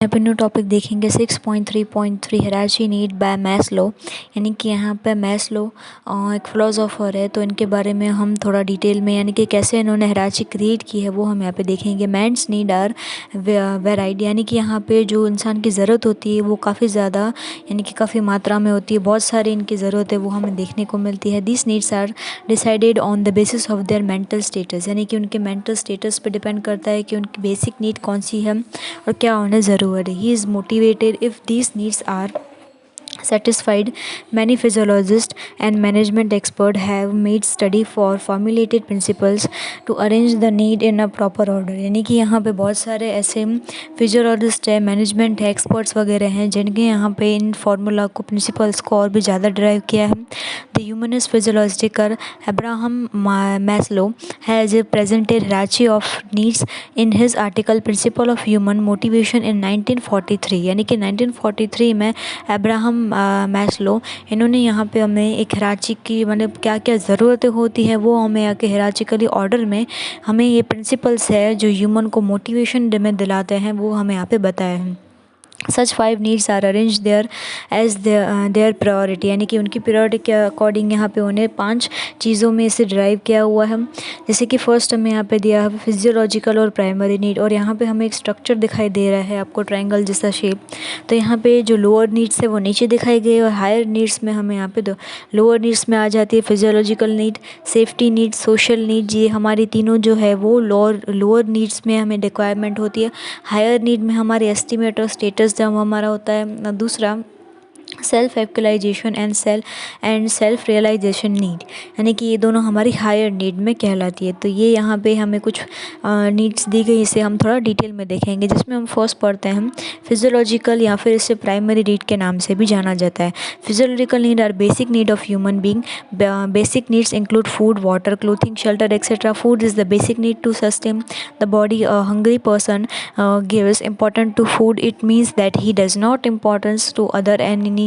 यहाँ पे new topic देखेंगे 6.3.3 हायरार्की नीड बाय मैस्लो, यानी कि यहाँ पे मैस्लो एक फिलोसोफर है, तो इनके बारे में हम थोड़ा डिटेल में यानी कि कैसे इन्होंने हायरार्की क्रिएट की है वो हम यहाँ पे देखेंगे। मैन्स नीड आर वेराइटी, यानी कि यहाँ पे जो इंसान की ज़रूरत होती है वो काफ़ी ज़्यादा यानी कि काफ़ी मात्रा में होती है, बहुत सारी इनकी ज़रूरत है वो हमें देखने को मिलती है। This needs are decided on the basis of their mental status, यानी कि उनके मेंटल स्टेटस पे डिपेंड करता है कि उनकी बेसिक नीड कौन सी है और क्या उन्हें ज़रूरत है। He is motivated if these needs are satisfied. Many physiologists and management experts have made study for formulated principles to arrange the need in a proper order, यानी कि यहाँ पे बहुत सारे ऐसे फिजियोलॉजिस्ट है, मैनेजमेंट है, एक्सपर्ट्स वगैरह हैं जिनके यहाँ पे इन फार्मूला को, प्रिंसिपल्स को और भी ज़्यादा ड्राइव किया है। The humanist physiologist Abraham Maslow has presented hierarchy of needs in his article Principle of Human Motivation in 1943, यानी कि 1943 में अब्राहम मैस्लो इन्होंने यहाँ पे हमें एक हायरार्की की मतलब क्या क्या ज़रूरतें होती हैं वो हमें आके हायरार्किकली ऑर्डर में हमें ये प्रिंसिपल्स है जो ह्यूमन को मोटिवेशन में दिलाते हैं वो हमें यहाँ पे बताए हैं। Such 5 needs are arrange their as their priority, यानी कि उनकी प्रायोरिटी के अकॉर्डिंग यहाँ पे उन्हें 5 चीज़ों में इसे ड्राइव किया हुआ है। जैसे कि फर्स्ट हमें यहाँ पे दिया है फिजियोलॉजिकल और प्राइमरी नीड, और यहाँ पे हमें एक स्ट्रक्चर दिखाई दे रहा है आपको ट्रायंगल जैसा शेप। तो यहाँ पे जो लोअर नीड्स है वो नीचे दिखाई गई और हायर नीड्स में हमें यहाँ पे लोअर नीड्स में आ जाती है physiological need, safety need, social need. ये हमारी तीनों जो है वो लोअर नीड्स में हमें रिक्वायरमेंट होती है। हायर नीड में हमारे एस्टिमेट और स्टेटस जब हमारा होता है। दूसरा self actualization and self realization need, यानी कि ये दोनों हमारी हायर नीड में कहलाती है। तो ये यहाँ पे हमें कुछ नीड्स दी गई, इसे हम थोड़ा डिटेल में देखेंगे, जिसमें हम फर्स्ट पढ़ते हैं फिजियोलॉजिकल या फिर इसे प्राइमरी नीड के नाम से भी जाना जाता है। Physiological need are basic need of human being. Basic needs include food, water, clothing, shelter etcetera. Food is the basic need to sustain the body. A hungry person gives importance to food. It means that he does not importance to other any need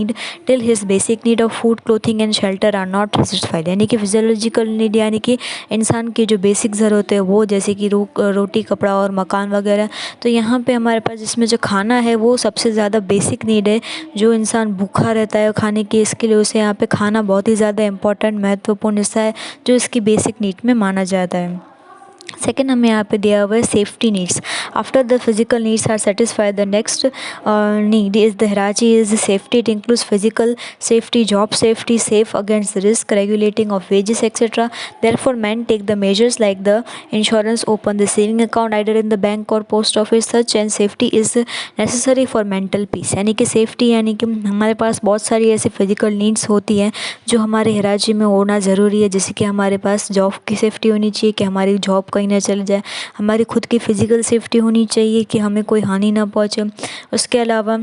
till his basic need of food, clothing and shelter are not satisfied, यानी कि physiological need यानी कि इंसान की जो basic ज़रूरत है वो जैसे कि रोटी, कपड़ा और मकान वगैरह। तो यहाँ पे हमारे पास जिसमें जो खाना है वो सबसे ज़्यादा बेसिक नीड है। जो इंसान भूखा रहता है खाने के, इसके लिए उसे यहाँ पे खाना बहुत ही ज़्यादा इंपॉर्टेंट महत्वपूर्ण हिस्सा है जो इसकी बेसिक नीड में माना जाता है। सेकेंड हमें यहाँ पे दिया हुआ है safety needs. After the physical needs are satisfied the next need is the hierarchy is safety. It includes physical safety, job safety, safe against risk, regulating of wages etcetera. Therefore man take the measures like the insurance, open the saving account either in the bank or post office. Such and safety is necessary for mental peace, यानी कि safety यानी कि हमारे पास बहुत सारी ऐसी physical needs होती हैं जो हमारे हायरार्की में होना ज़रूरी है। जैसे कि हमारे पास जॉब की सेफ्टी होनी चाहिए कि हमारी जॉब कहीं ना चल जाए, हमारी खुद की फ़िज़िकल सेफ्टी होनी चाहिए कि हमें कोई हानि ना पहुंचे। उसके अलावा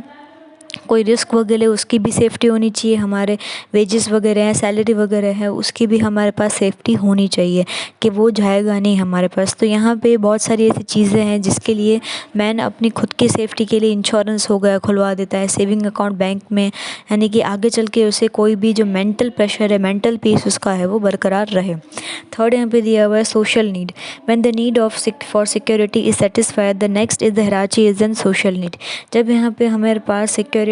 कोई रिस्क वगैरह उसकी भी सेफ्टी होनी चाहिए। हमारे वेजेस वगैरह हैं, सैलरी वगैरह है, उसकी भी हमारे पास सेफ्टी होनी चाहिए कि वो जाएगा नहीं हमारे पास। तो यहाँ पे बहुत सारी ऐसी चीज़ें हैं जिसके लिए मैन अपनी खुद की सेफ्टी के लिए इंश्योरेंस हो गया खुलवा देता है, सेविंग अकाउंट बैंक में, यानी कि आगे चल के उसे कोई भी जो मेंटल प्रेशर है, मेंटल पीस उसका है वो बरकरार रहे। थर्ड यहाँ पे दिया हुआ है social need. When the need of for security is satisfied the next is the hierarchy is an social need. जब यहाँ पे हमारे पास सिक्योरिटी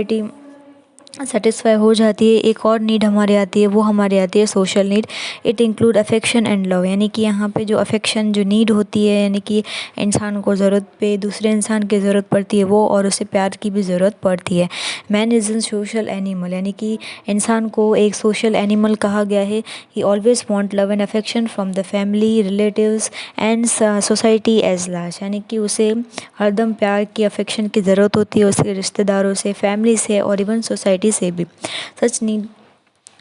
सेटिस्फाई हो जाती है, एक और नीड हमारी आती है, वो हमारी आती है social need. It include affection and love, यानी कि यहाँ पे जो अफेक्शन जो नीड होती है, यानी कि इंसान को ज़रूरत पे दूसरे इंसान की ज़रूरत पड़ती है वो, और उसे प्यार की भी ज़रूरत पड़ती है। Man is an social animal, यानी कि इंसान को एक सोशल एनिमल कहा गया है। He always want love and affection from the family, relatives and society as large, यानी कि उसे हरदम प्यार की, अफेक्शन की ज़रूरत होती है उसके रिश्तेदारों से, फैमिली से और इवन सोसाइटी से भी। सच need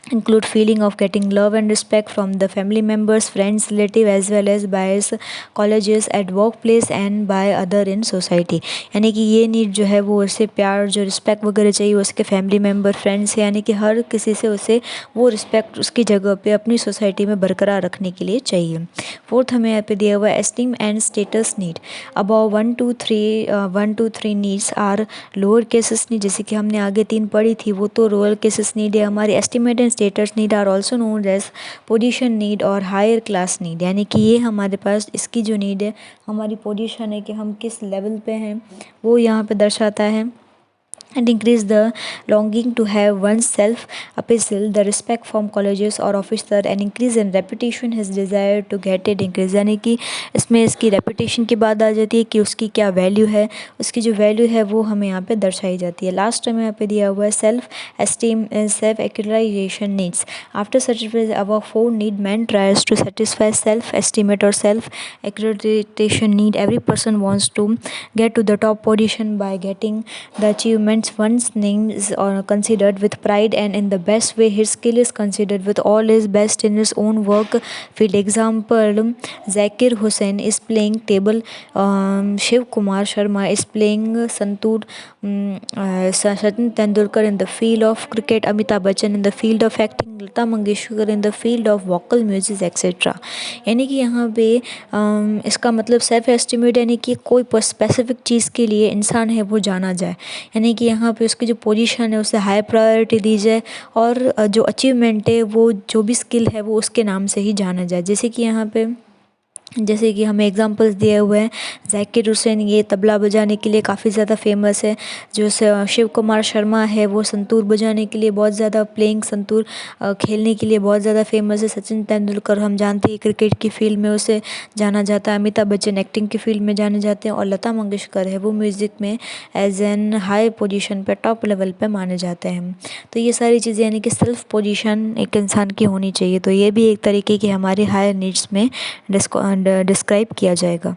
include feeling of getting love and respect from the family members, friends, relative as well as by colleges, at workplace and by other in society, यानी कि ये नीड जो है वो उसे प्यार जो रिस्पेक्ट वगैरह चाहिए उसके फैमिली मेम्बर, फ्रेंड्स से, यानी कि हर किसी से उसे वो रिस्पेक्ट उसकी जगह पे अपनी सोसाइटी में बरकरार रखने के लिए चाहिए। फोर्थ हमें यहाँ पे दिया हुआ है esteem and status need. About 1 to 3 needs are lower cases need, जैसे कि हमने आगे 3 पढ़ी थी वो तो लोअर केसेस नीड है। हमारी estimate and status need are also known as position need और हायर क्लास नीड, यानी कि ये हमारे पास इसकी जो नीड है, हमारी पोजीशन है कि हम किस लेवल पे हैं, वो यहाँ पे दर्शाता है। And increase the longing to have one's self appraisal, the respect from colleges or officer, and increase in reputation, his desire to get it increase, यानी कि इसमें इसकी रेपुटेशन की बात आ जाती है कि उसकी क्या वैल्यू है, उसकी जो वैल्यू है वो हमें यहाँ पे दर्शाई जाती है। लास्ट टाइम यहाँ पे दिया हुआ है self esteem self actualization needs. After satisfying our four need, man tries to satisfy self estimate or self accreditation need. Every person wants to get to the top position by getting the achievements. One's name is considered with pride and in the best way. His skill is considered with all his best in his own work field. Example, Zakir Hussain is playing table, Shiv Kumar Sharma is playing santoor, Sachin Tendulkar in the field of cricket, Amitabh Bachchan in the field of acting, Lata Mangeshkar in the field of vocal music etc. यानी कि यहाँ पे इसका मतलब self estimate यानी कि कोई specific चीज़ के लिए इंसान है वो जाना जाए, यानी कि यहाँ पे उसकी जो पोजीशन है उसे हाई प्रायोरिटी दी जाए और जो अचीवमेंट है वो जो भी स्किल है वो उसके नाम से ही जाना जाए। जैसे कि यहाँ पे जैसे कि हमें एग्जांपल्स दिए हुए हैं, ज़ाकिर हुसैन ये तबला बजाने के लिए काफ़ी ज़्यादा फेमस है, जो शिव कुमार शर्मा है वो संतूर बजाने के लिए बहुत ज़्यादा प्लेइंग संतूर खेलने के लिए बहुत ज़्यादा फेमस है। सचिन तेंदुलकर हम जानते हैं क्रिकेट की फील्ड में उसे जाना जाता है, अमिताभ बच्चन एक्टिंग की फील्ड में जाने जाते हैं और लता मंगेशकर है वो म्यूज़िक में एज एन हाई पोजीशन पे टॉप लेवल पे माने जाते हैं। तो ये सारी चीज़ें यानी कि सेल्फ पोजीशन एक इंसान की होनी चाहिए, तो ये भी एक तरीके की हमारी हायर नीड्स में डिस्क्राइब किया जाएगा।